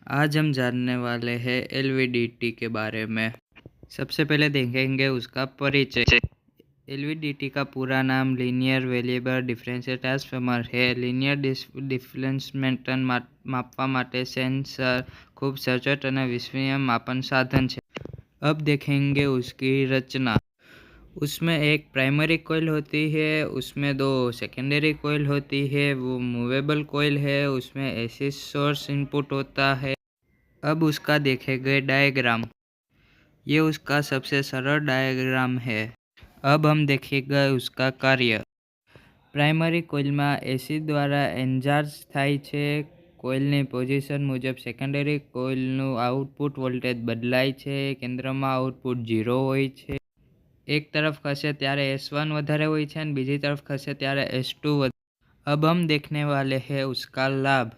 आज हम जानने वाले हैं एलवीडीटी के बारे में। सबसे पहले देखेंगे उसका परिचय। एलवीडीटी का पूरा नाम लीनियर वेरिएबल डिफरेंशियल ट्रांसफॉर्मर है। लीनियर ડિફરન્સમેન્ટન માપવા માટે સેન્સર ખૂબ સચોટ અને વિશ્વસનીય માપન સાધન છે। अब देखेंगे उसकी रचना। उसमें एक प्राइमरी कोयल होती है, उसमें दो सेकेंडरी कोयल होती है, वो मूवेबल कोयल है, उसमें एसी सोर्स इनपुट होता है। अब उसका देखेंगे डायग्राम। ये उसका सबसे सरल डायग्राम है। अब हम देखेंगे उसका कार्य। प्राइमरी कोयल में एसी द्वारा एनचार्ज थाय छे। कोयलनी पोजिशन मुजब सेकेंडरी कोयलनु आउटपुट वोल्टेज बदलाय छे। केंद्र में आउटपुट 0 होय छे। एक तरफ खसे त्यारे S1 वधारे होय छे और बीजी तरफ खसे त्यारे S2 वधारे। अब हम देखने वाले हैं उसका लाभ।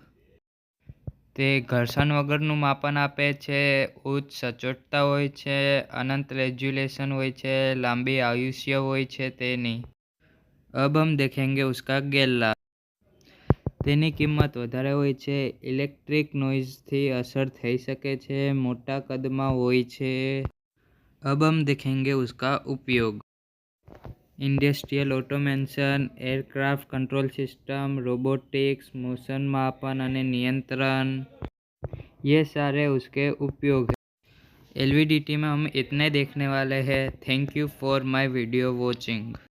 ते घर्षण वगरનું માપન આપે છે, ઉચ્ચ સચોટતા હોય છે, અનંત રેઝોલ્યુશન હોય છે, લાંબી આયુષ્ય હોય છે તેની। अब हम देखेंगे उसका ગેરલાભ। તેની કિંમત વધારે હોય છે, ઇલેક્ટ્રિક નોઇઝથી અસર થઈ શકે છે, મોટા કદમાં હોય છે। अब हम देखेंगे उसका उपयोग। Industrial automation, aircraft control system, robotics, motion मापन और नियंत्रण, ये सारे उसके उपयोग हैं। एलवीडीटी में हम इतने देखने वाले हैं। Thank you for my video watching.